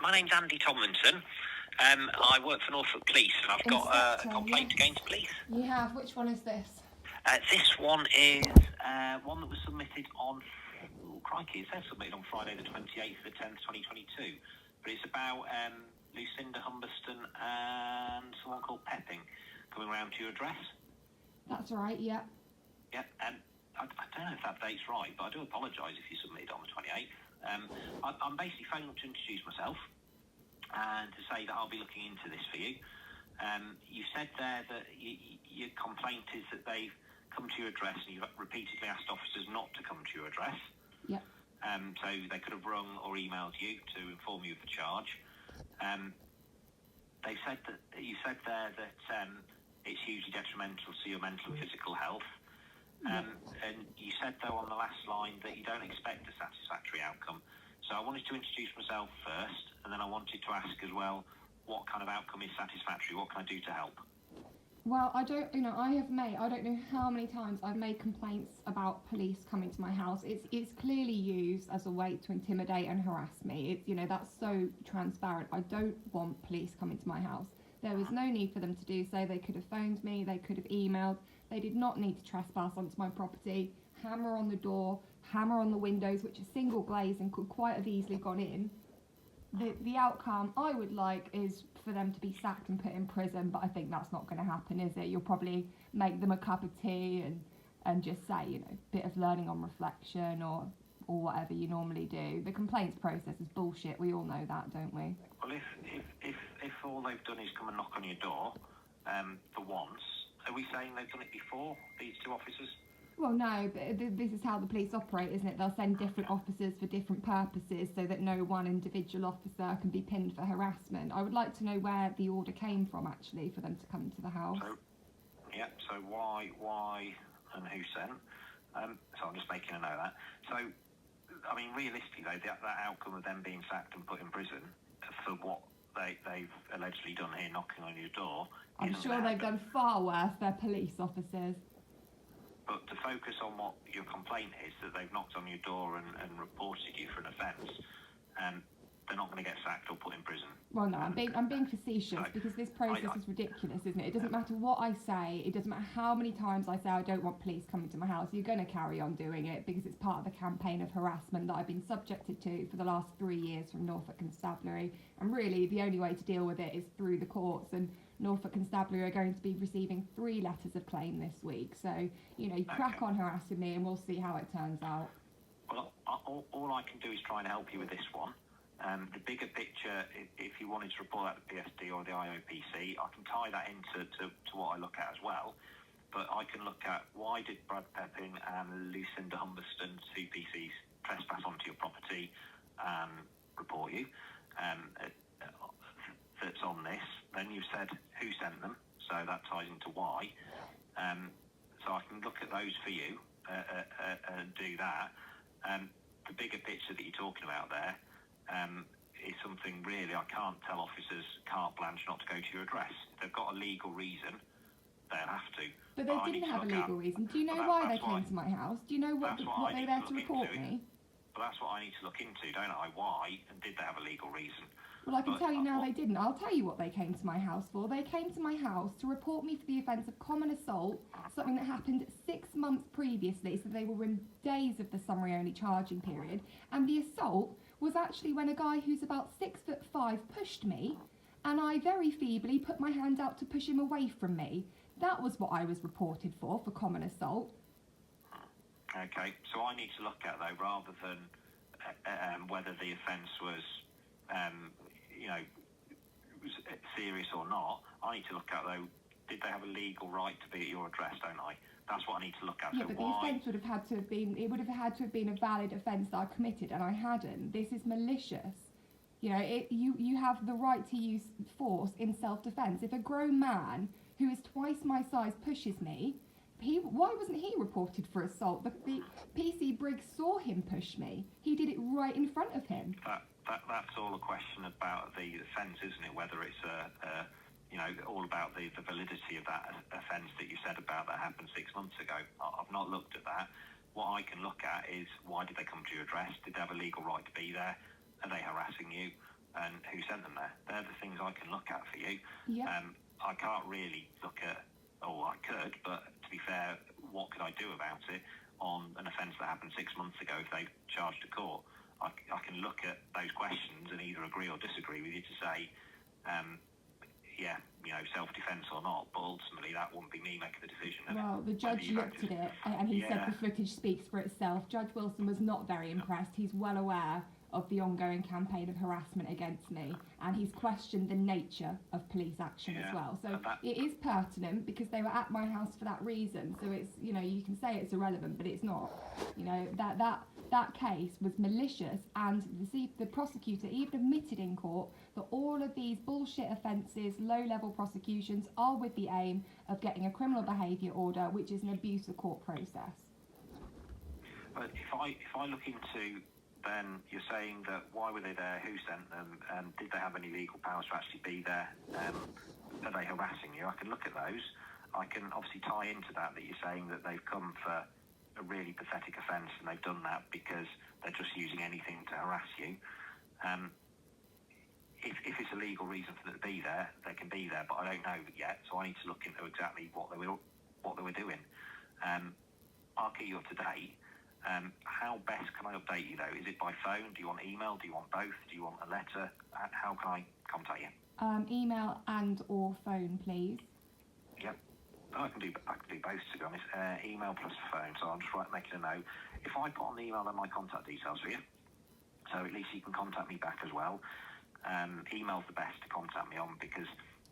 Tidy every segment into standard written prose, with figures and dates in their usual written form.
My name's Andy Tomlinson. I work for Norfolk Police, and I've got a complaint against police. You have? Which one is this? This one is one that was submitted on... Oh, crikey, it says submitted on Friday the 28th of the 10th, 2022. But it's about Lucinda Humberston and someone called Pepping coming round to your address. That's right, yeah. Yeah, I don't know if that date's right, but I do apologise if you submitted on the 28th. I'm basically phoning up to introduce myself and to say that I'll be looking into this for you. You said there that your complaint is that they've come to your address and you've repeatedly asked officers not to come to your address. Yeah. So they could have rung or emailed you to inform you of the charge. You said there that it's hugely detrimental to your mental and physical health. And you said, though, on the last line that you don't expect a satisfactory outcome. So I wanted to introduce myself first, and then I wanted to ask as well, what kind of outcome is satisfactory? What can I do to help? Well, I don't know how many times I've made complaints about police coming to my house. It's clearly used as a way to intimidate and harass me. That's so transparent. I don't want police coming to my house. There was no need for them to do so. They could have phoned me, they could have emailed. They did not need to trespass onto my property, hammer on the door, hammer on the windows, which are single glazed and could quite have easily gone in. The outcome I would like is for them to be sacked and put in prison, but I think that's not going to happen, is it? You'll probably make them a cup of tea and just say, bit of learning on reflection or whatever you normally do. The complaints process is bullshit. We all know that, don't we? Well, if all they've done is come and knock on your door for once, are we saying they've done it before, these two officers? Well, no, but this is how the police operate, isn't it? They'll send different officers for different purposes so that no one individual officer can be pinned for harassment. I would like to know where the order came from, actually, for them to come to the house. So why and who sent? So I'm just making a note of that. So, I mean, realistically, though, that outcome of them being sacked and put in prison for what they've allegedly done here, knocking on your door... I'm sure they've done far worse, they're police officers. But to focus on what your complaint is, that they've knocked on your door and reported you for an offence, they're not going to get sacked or put in prison. Well, no, I'm being facetious because this process is ridiculous, isn't it? It doesn't matter what I say, it doesn't matter how many times I say I don't want police coming to my house, you're going to carry on doing it because it's part of the campaign of harassment that I've been subjected to for the last 3 years from Norfolk Constabulary. And really, the only way to deal with it is through the courts, and Norfolk Constabulary are going to be receiving 3 letters of claim this week. So, you crack on harassing me and we'll see how it turns out. Well, all I can do is try and help you with this one. The bigger picture, if you wanted to report out the PSD or the IOPC, I can tie that into what I look at as well. But I can look at why did Brad Pepping and Lucinda Humberston, 2 PCs, trespass onto your property and report you. That's on this. Then you've said who sent them, so that ties into why. So I can look at those for you and do that. The bigger picture that you're talking about there is something really I can't tell officers carte blanche not to go to your address. If they've got a legal reason, they'll have to. But they didn't have a legal reason. Do you know why they came to my house? Do you know what they were there to report me? Well, that's what I need to look into, don't I? Why, and did they have a legal reason? Well, I can tell you now they didn't. I'll tell you what they came to my house for. They came to my house to report me for the offence of common assault, something that happened 6 months previously, so they were in days of the summary-only charging period. And the assault was actually when a guy who's about 6'5" pushed me, and I very feebly put my hand out to push him away from me. That was what I was reported for common assault. Okay, so I need to look at, though, rather than whether the offence was, serious or not, I need to look at, though, did they have a legal right to be at your address, don't I? That's what I need to look at. Yeah, so but why... the offence would have had to have been a valid offence that I committed, and I hadn't. This is malicious. You have the right to use force in self-defence. If a grown man who is twice my size pushes me, why wasn't he reported for assault? The PC Briggs saw him push me. He did it right in front of him. That's all a question about the offence, isn't it? Whether it's all about the validity of that offence that you said about that happened 6 months ago. I've not looked at that. What I can look at is why did they come to your address? Did they have a legal right to be there? Are they harassing you? and who sent them there. They're the things I can look at for you. Yeah. I can't really look at, or I could, but to be fair, what could I do about it on an offence that happened 6 months ago if they charged a court? I can look at those questions and either agree or disagree with you to say, self-defence or not, but ultimately that wouldn't be me making the decision. Well, the judge looked at it and he said the footage speaks for itself. Judge Wilson was not very impressed. He's well aware of the ongoing campaign of harassment against me, and he's questioned the nature of police action as well. So it is pertinent because they were at my house for that reason. So it's, you can say it's irrelevant, but it's not. That case was malicious, and the prosecutor even admitted in court that all of these bullshit offences, low-level prosecutions, are with the aim of getting a criminal behaviour order, which is an abuse of court process. But if I look into, then you're saying that why were they there, who sent them, did they have any legal powers to actually be there, are they harassing you? I can look at those. I can obviously tie into that you're saying that they've come for a really pathetic offence and they've done that because they're just using anything to harass you. If it's a legal reason for them to be there, they can be there, but I don't know yet, so I need to look into exactly what they were doing. I'll keep you up to date. How best can I update you though? Is it by phone? Do you want email? Do you want both? Do you want a letter? How can I contact you? Email and or phone, please. Yep. I can do both, to be honest. Email plus phone. So I'm just making a note. If I put on the email then my contact details for you, so at least you can contact me back as well. Email's the best to contact me on because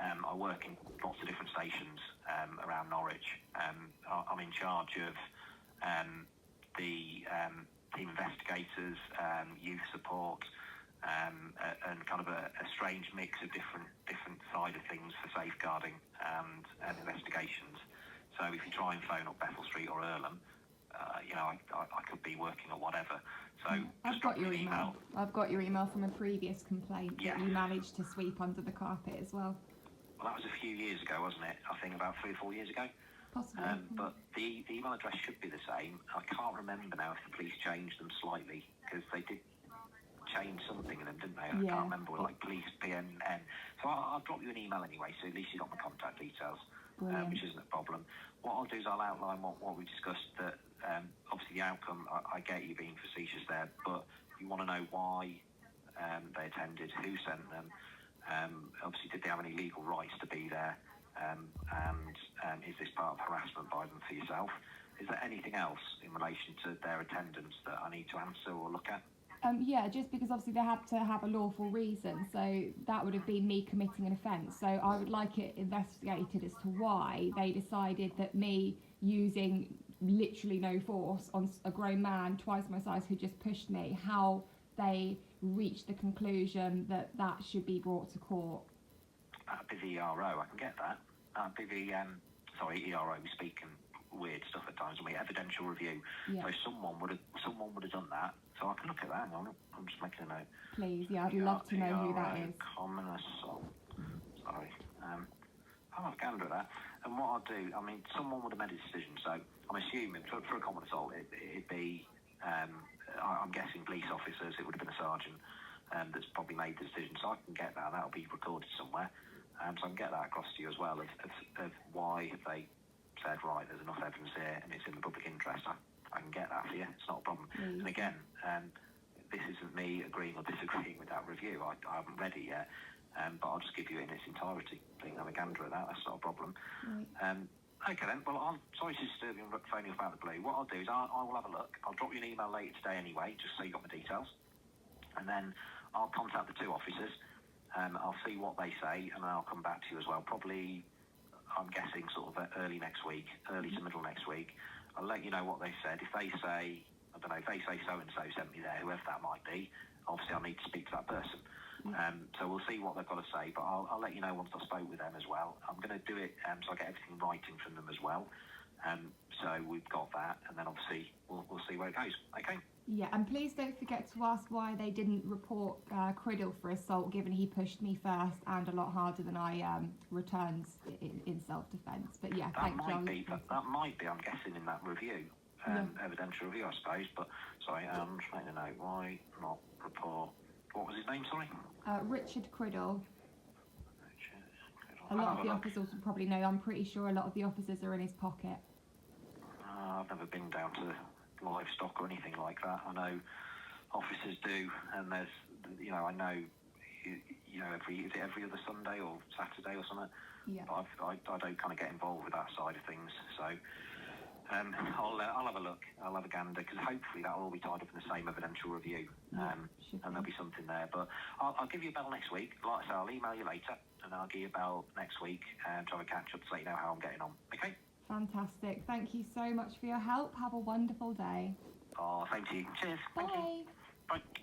I work in lots of different stations around Norwich. I'm in charge of the team investigators, youth support, and kind of a strange mix of different side of things for safeguarding and investigations. So if you try and phone up Bethel Street or Earlham, I could be working or whatever. So I've got your email. I've got your email from a previous complaint that you managed to sweep under the carpet as well. Well, that was a few years ago, wasn't it? I think about 3 or 4 years ago. Possibly. But the email address should be the same. I can't remember now if the police changed them slightly because they did change something in them, didn't they? I can't remember, like police, PNN. So I'll drop you an email anyway, so at least you've got my contact details, which isn't a problem. What I'll do is I'll outline what we discussed, that obviously the outcome, I get you being facetious there, but you want to know why they attended, who sent them, obviously did they have any legal rights to be there, and is this part of harassment by them for yourself? Is there anything else in relation to their attendance that I need to answer or look at? Just because obviously they had to have a lawful reason, so that would have been me committing an offence. So I would like it investigated as to why they decided that me using literally no force on a grown man twice my size who just pushed me, how they reached the conclusion that should be brought to court. That'd be the ERO, I can get that. That'd be the, ERO, we speak in weird stuff at times, evidential review. Yeah. So someone would have done that. So I can look at that. Hang on, I'm just making a note. Please, I'd love to know who that is. Common assault. Sorry. I'll have a gander at that. And what I'll do, someone would have made a decision. So I'm assuming for a common assault, it'd be, I'm guessing police officers, it would have been a sergeant that's probably made the decision. So I can get that. That'll be recorded somewhere. So I can get that across to you as well of why they said, right, there's enough evidence here and it's in the public interest. I can get that for you. It's not a problem. And again, this isn't me agreeing or disagreeing with that review. I haven't read it yet, but I'll just give you it in its entirety. So you can have a gander at that. That's not a problem. Okay then. Well, I'm sorry to disturb you and phone you about the blue. What I'll do is I will have a look. I'll drop you an email later today anyway, just so you got my details. And then I'll contact the two officers. I'll see what they say, and then I'll come back to you as well. Probably, I'm guessing sort of early to middle next week. I'll let you know what they said. If they say, I don't know, if they say so-and-so sent me there, whoever that might be, obviously I'll need to speak to that person. So we'll see what they've got to say, but I'll let you know once I spoke with them as well. I'm going to do it so I get everything in writing from them as well. So we've got that, and then obviously we'll see where it goes. Okay? Yeah, and please don't forget to ask why they didn't report Criddle for assault, given he pushed me first and a lot harder than I returned in self-defence. But yeah, that might be, I'm guessing, in that review, evidential review, I suppose. But sorry, I'm just making a note. Why not report What was his name, sorry? Richard Criddle. A I'll lot have of the look. officers will probably know. I'm pretty sure a lot of the officers are in his pocket. I've never been down to livestock or anything like that. I know officers do, and there's, I know, is it every other Sunday or Saturday or something? Yeah. But I don't kind of get involved with that side of things, so I'll have a look. I'll have a gander, because hopefully that'll all be tied up in the same evidential review, and there'll be something there. But I'll give you a bell next week. Like I say, I'll email you later, and I'll give you a bell next week and try to catch up to let you know how I'm getting on. Okay? Fantastic. Thank you so much for your help. Have a wonderful day. Oh, thank you. Cheers. Bye. Thank you. Bye.